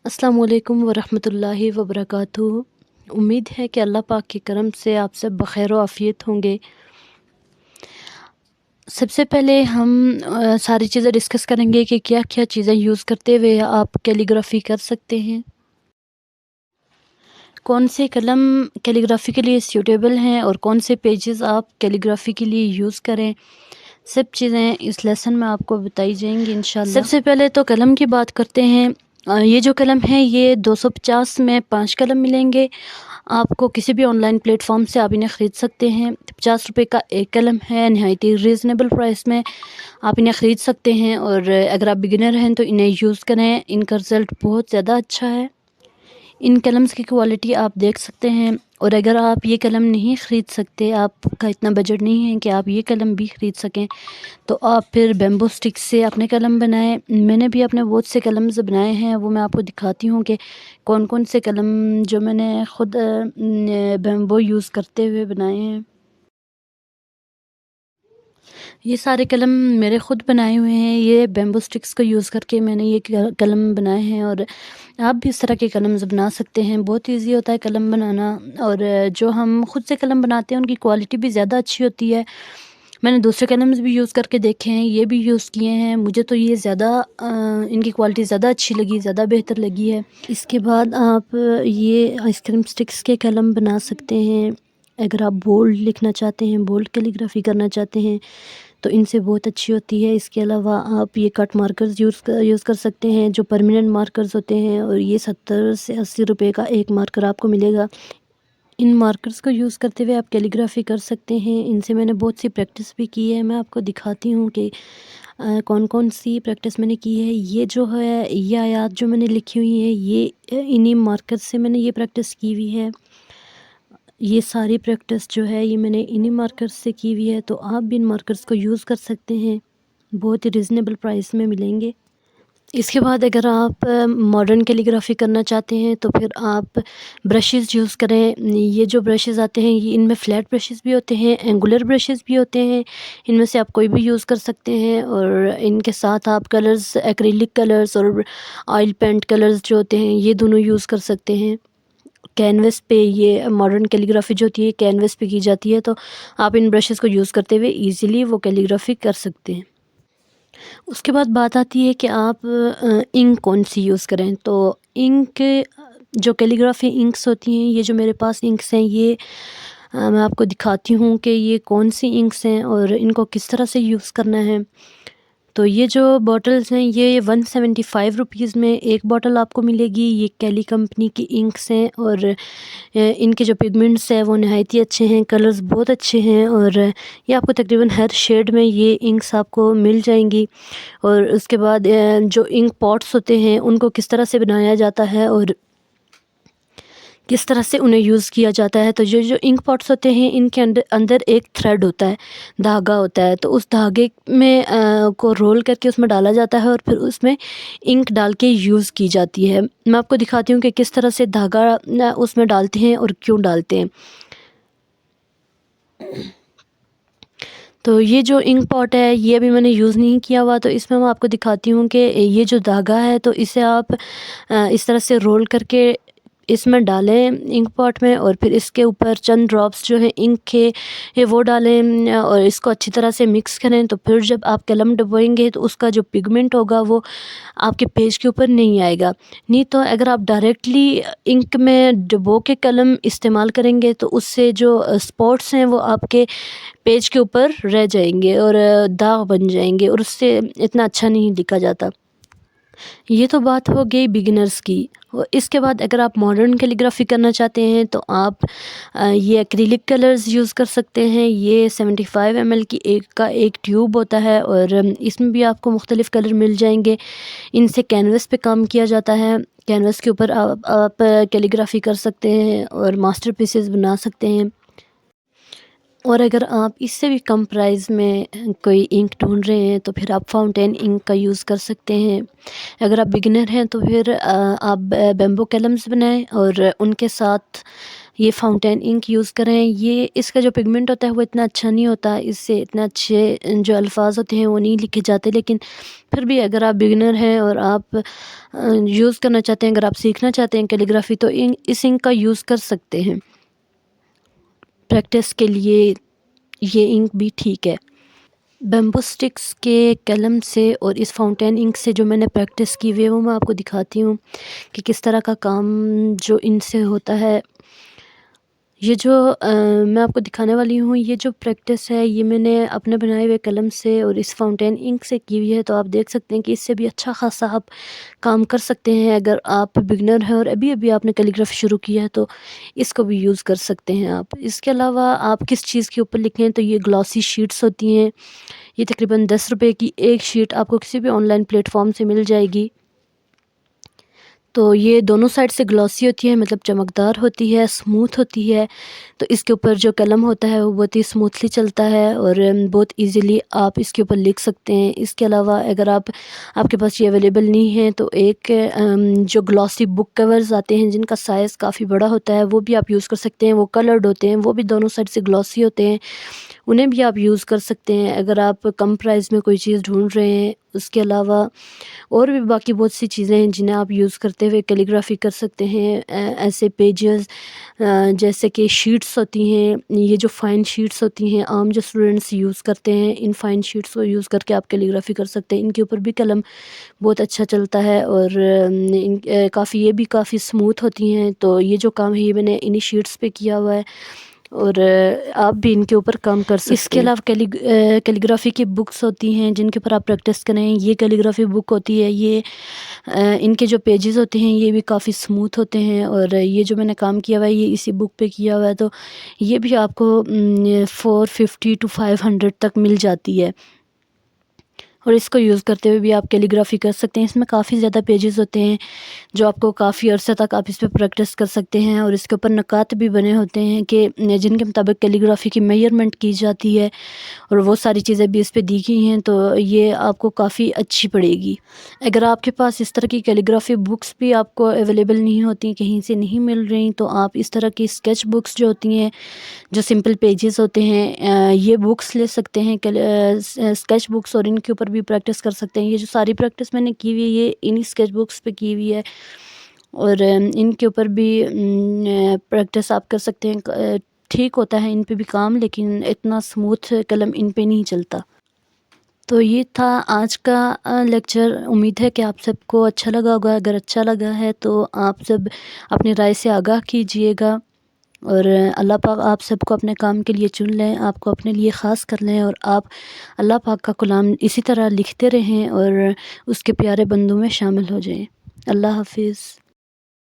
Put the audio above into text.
السلام علیکم ورحمۃ اللہ وبرکاتہ۔ امید ہے کہ اللہ پاک کے کرم سے آپ سب بخیر و عافیت ہوں گے۔ سب سے پہلے ہم ساری چیزیں ڈسکس کریں گے کہ کیا کیا چیزیں یوز کرتے ہوئے آپ کیلیگرافی کر سکتے ہیں، کون سے قلم کیلیگرافی کے لیے سیوٹیبل ہیں اور کون سے پیجز آپ کیلیگرافی کے لیے یوز کریں۔ سب چیزیں اس لیسن میں آپ کو بتائی جائیں گی انشاءاللہ۔ سب سے پہلے تو قلم کی بات کرتے ہیں۔ یہ جو قلم ہے یہ 250 میں 5 قلم ملیں گے آپ کو، کسی بھی آن لائن پلیٹ فارم سے آپ انہیں خرید سکتے ہیں۔ 50 روپے کا ایک قلم ہے، نہایت ہی ریزنیبل پرائس میں آپ انہیں خرید سکتے ہیں، اور اگر آپ بگنر ہیں تو انہیں یوز کریں، ان کا رزلٹ بہت زیادہ اچھا ہے۔ ان قلمز کی کوالٹی آپ دیکھ سکتے ہیں، اور اگر آپ یہ قلم نہیں خرید سکتے، آپ کا اتنا بجٹ نہیں ہے کہ آپ یہ قلم بھی خرید سکیں، تو آپ پھر بیمبو سٹک سے اپنے قلم بنائیں۔ میں نے بھی اپنے بہت سے قلمز بنائے ہیں، وہ میں آپ کو دکھاتی ہوں کہ کون کون سے قلم جو میں نے خود بیمبو یوز کرتے ہوئے بنائے ہیں۔ یہ سارے قلم میرے خود بنائے ہوئے ہیں، یہ بیمبو سٹکس کو یوز کر کے میں نے یہ قلم بنائے ہیں، اور آپ بھی اس طرح کے قلمز بنا سکتے ہیں۔ بہت ایزی ہوتا ہے قلم بنانا، اور جو ہم خود سے قلم بناتے ہیں ان کی کوالٹی بھی زیادہ اچھی ہوتی ہے۔ میں نے دوسرے قلمز بھی یوز کر کے دیکھے ہیں، یہ بھی یوز کیے ہیں، مجھے تو یہ زیادہ ان کی کوالٹی زیادہ اچھی لگی، زیادہ بہتر لگی ہے۔ اس کے بعد آپ یہ آئس کریم سٹکس کے قلم بنا سکتے ہیں۔ اگر آپ بولڈ لکھنا چاہتے ہیں، بولڈ کیلیگرافی کرنا چاہتے ہیں تو ان سے بہت اچھی ہوتی ہے۔ اس کے علاوہ آپ یہ کٹ مارکرز یوز کر سکتے ہیں جو پرمیننٹ مارکرز ہوتے ہیں، اور یہ 70 سے 80 روپے کا ایک مارکر آپ کو ملے گا۔ ان مارکرز کو یوز کرتے ہوئے آپ کیلیگرافی کر سکتے ہیں۔ ان سے میں نے بہت سی پریکٹس بھی کی ہے، میں آپ کو دکھاتی ہوں کہ کون کون سی پریکٹس میں نے کی ہے۔ یہ جو ہے یہ آیات جو میں نے لکھی ہوئی ہیں، یہ انہی مارکر سے میں نے یہ پریکٹس کی ہوئی ہے۔ یہ ساری پریکٹس جو ہے یہ میں نے انہی مارکرز سے کی ہوئی ہے، تو آپ بھی ان مارکرز کو یوز کر سکتے ہیں، بہت ہی ریزنیبل پرائس میں ملیں گے۔ اس کے بعد اگر آپ ماڈرن کیلیگرافی کرنا چاہتے ہیں تو پھر آپ برشز یوز کریں۔ یہ جو برشز آتے ہیں یہ ان میں فلیٹ برشز بھی ہوتے ہیں، اینگولر برشز بھی ہوتے ہیں، ان میں سے آپ کوئی بھی یوز کر سکتے ہیں، اور ان کے ساتھ آپ کلرز، ایکریلک کلرز اور آئل پینٹ کلرز جو ہوتے ہیں یہ دونوں یوز کر سکتے ہیں۔ کینوس پہ یہ ماڈرن کیلیگرافی جو ہوتی ہے کینوس پہ کی جاتی ہے، تو آپ ان برشز کو یوز کرتے ہوئے ایزیلی وہ کیلیگرافی کر سکتے ہیں۔ اس کے بعد بات آتی ہے کہ آپ انک کون سی یوز کریں۔ تو انک جو کیلیگرافی انکس ہوتی ہیں، یہ جو میرے پاس انکس ہیں یہ میں آپ کو دکھاتی ہوں کہ یہ کون سی انکس ہیں اور ان کو کس طرح سے یوز کرنا ہے۔ تو یہ جو بوٹلز ہیں یہ 175 روپیز میں ایک بوٹل آپ کو ملے گی۔ یہ کیلی کمپنی کی انکس ہیں، اور ان کے جو پگمنٹس ہیں وہ نہایت ہی اچھے ہیں، کلرز بہت اچھے ہیں، اور یہ آپ کو تقریباً ہر شیڈ میں یہ انکس آپ کو مل جائیں گی۔ اور اس کے بعد جو انک پاٹس ہوتے ہیں ان کو کس طرح سے بنایا جاتا ہے اور کس طرح سے انہیں یوز کیا جاتا ہے۔ تو جو انک پاٹس ہوتے ہیں ان کے اندر ایک تھریڈ ہوتا ہے، دھاگا ہوتا ہے، تو اس دھاگے میں کو رول کر کے اس میں ڈالا جاتا ہے، اور پھر اس میں انک ڈال کے یوز کی جاتی ہے۔ میں آپ کو دکھاتی ہوں کہ کس طرح سے دھاگا اس میں ڈالتے ہیں اور کیوں ڈالتے ہیں۔ تو یہ جو انک پاٹ ہے یہ ابھی میں نے یوز نہیں کیا ہوا، تو اس میں میں آپ کو دکھاتی ہوں کہ یہ جو دھاگا ہے تو اسے آپ اس طرح سے رول کر کے اس میں ڈالیں انک پاٹ میں، اور پھر اس کے اوپر چند ڈراپس جو ہیں انک کے وہ ڈالیں، اور اس کو اچھی طرح سے مکس کریں۔ تو پھر جب آپ قلم ڈبوئیں گے تو اس کا جو پگمنٹ ہوگا وہ آپ کے پیج کے اوپر نہیں آئے گا۔ نہیں تو اگر آپ ڈائریکٹلی انک میں ڈبو کے قلم استعمال کریں گے تو اس سے جو اسپاٹس ہیں وہ آپ کے پیج کے اوپر رہ جائیں گے اور داغ بن جائیں گے، اور اس سے اتنا اچھا نہیں لکھا جاتا۔ یہ تو بات ہو گئی بگنرز کی۔ اور اس کے بعد اگر آپ ماڈرن کیلیگرافی کرنا چاہتے ہیں تو آپ یہ ایکریلک کلرز یوز کر سکتے ہیں۔ یہ 75 ml کی ایک ٹیوب ہوتا ہے، اور اس میں بھی آپ کو مختلف کلر مل جائیں گے۔ ان سے کینوس پہ کام کیا جاتا ہے، کینوس کے اوپر آپ کیلیگرافی کر سکتے ہیں اور ماسٹر پیسز بنا سکتے ہیں۔ اور اگر آپ اس سے بھی کم پرائز میں کوئی انک ڈھونڈ رہے ہیں تو پھر آپ فاؤنٹین انک کا یوز کر سکتے ہیں۔ اگر آپ بگنر ہیں تو پھر آپ بیمبو قلمز بنائیں اور ان کے ساتھ یہ فاؤنٹین انک یوز کریں. یہ اس کا جو پگمنٹ ہوتا ہے وہ اتنا اچھا نہیں ہوتا، اس سے اتنا اچھے جو الفاظ ہوتے ہیں وہ نہیں لکھے جاتے، لیکن پھر بھی اگر آپ بگنر ہیں اور آپ یوز کرنا چاہتے ہیں، اگر آپ سیکھنا چاہتے ہیں کیلیگرافی، تو اس انک کا یوز کر سکتے ہیں. پریکٹس کے لیے یہ انک بھی ٹھیک ہے. بیمبو سٹکس کے قلم سے اور اس فاؤنٹین انک سے جو میں نے پریکٹس کی ہوئی ہے وہ میں آپ کو دکھاتی ہوں کہ کس طرح کا کام جو ان سے ہوتا ہے. یہ جو میں آپ کو دکھانے والی ہوں، یہ جو پریکٹس ہے یہ میں نے اپنے بنائے ہوئے قلم سے اور اس فاؤنٹین انک سے کی ہوئی ہے. تو آپ دیکھ سکتے ہیں کہ اس سے بھی اچھا خاصا آپ کام کر سکتے ہیں. اگر آپ بگنر ہیں اور ابھی آپ نے کیلیگرافی شروع کی ہے تو اس کو بھی یوز کر سکتے ہیں آپ. اس کے علاوہ آپ کس چیز کے اوپر لکھیں تو یہ گلوسی شیٹس ہوتی ہیں. یہ تقریباً 10 روپے کی ایک شیٹ آپ کو کسی بھی آن لائن پلیٹ فارم سے مل جائے گی. تو یہ دونوں سائڈ سے گلوسی ہوتی ہے، مطلب چمکدار ہوتی ہے، سموتھ ہوتی ہے. تو اس کے اوپر جو قلم ہوتا ہے وہ بہت ہی سموتھلی چلتا ہے اور بہت ایزیلی آپ اس کے اوپر لکھ سکتے ہیں. اس کے علاوہ اگر آپ کے پاس یہ اویلیبل نہیں ہے تو ایک جو گلوسی بک کورز آتے ہیں جن کا سائز کافی بڑا ہوتا ہے وہ بھی آپ یوز کر سکتے ہیں. وہ کلرڈ ہوتے ہیں، وہ بھی دونوں سائڈ سے گلوسی ہوتے ہیں، انہیں بھی آپ یوز کر سکتے ہیں اگر آپ کم پرائز میں کوئی چیز ڈھونڈ رہے ہیں. اس کے علاوہ اور بھی باقی بہت سی چیزیں ہیں جنہیں آپ یوز کرتے ہوئے کیلیگرافی کر سکتے ہیں. ایسے پیجز جیسے کہ شیٹس ہوتی ہیں، یہ جو فائن شیٹس ہوتی ہیں عام جو اسٹوڈنٹس یوز کرتے ہیں، ان فائن شیٹس کو یوز کر کے آپ کیلیگرافی کر سکتے ہیں. ان کے اوپر بھی قلم بہت اچھا چلتا ہے اور یہ بھی کافی سموتھ ہوتی ہیں. تو یہ جو کام ہے یہ میں نے انہی شیٹس پہ کیا ہوا ہے اور آپ بھی ان کے اوپر کام کر سکتے ہیں. اس کے علاوہ کیلیگرافی کی بکس ہوتی ہیں جن کے اوپر آپ پریکٹس کریں. یہ کیلیگرافی بک ہوتی ہے، یہ ان کے جو پیجز ہوتے ہیں یہ بھی کافی سموتھ ہوتے ہیں اور یہ جو میں نے کام کیا ہوا ہے یہ اسی بک پہ کیا ہوا ہے. تو یہ بھی آپ کو 450 to 500 تک مل جاتی ہے اور اس کو یوز کرتے ہوئے بھی آپ کیلیگرافی کر سکتے ہیں. اس میں کافی زیادہ پیجز ہوتے ہیں جو آپ کو کافی عرصے تک آپ اس پہ پریکٹس کر سکتے ہیں اور اس کے اوپر نکات بھی بنے ہوتے ہیں کہ جن کے مطابق کیلیگرافی کی میئرمنٹ کی جاتی ہے اور وہ ساری چیزیں بھی اس پہ دی گئی ہیں. تو یہ آپ کو کافی اچھی پڑے گی. اگر آپ کے پاس اس طرح کی کیلیگرافی بکس بھی آپ کو اویلیبل نہیں ہوتی، کہیں سے نہیں مل رہی، تو آپ اس طرح کی اسکیچ بکس جو ہوتی ہیں جو سمپل پیجز ہوتے ہیں یہ بکس لے سکتے ہیں اسکیچ بکس اور ان کے اوپر بھی پریکٹس کر سکتے ہیں. یہ جو ساری پریکٹس میں نے کی ہوئی ہے یہ انہی اسکیچ بکس پہ کی ہوئی ہے اور ان کے اوپر بھی پریکٹس آپ کر سکتے ہیں. ٹھیک ہوتا ہے ان پہ بھی کام، لیکن اتنا سموتھ قلم ان پہ نہیں چلتا. تو یہ تھا آج کا لیکچر. امید ہے کہ آپ سب کو اچھا لگا ہوگا. اگر اچھا لگا ہے تو آپ سب اپنی رائے سے آگاہ کیجئے گا اور اللہ پاک آپ سب کو اپنے کام کے لیے چن لیں، آپ کو اپنے لیے خاص کر لیں اور آپ اللہ پاک کا کلام اسی طرح لکھتے رہیں اور اس کے پیارے بندوں میں شامل ہو جائیں. اللہ حافظ.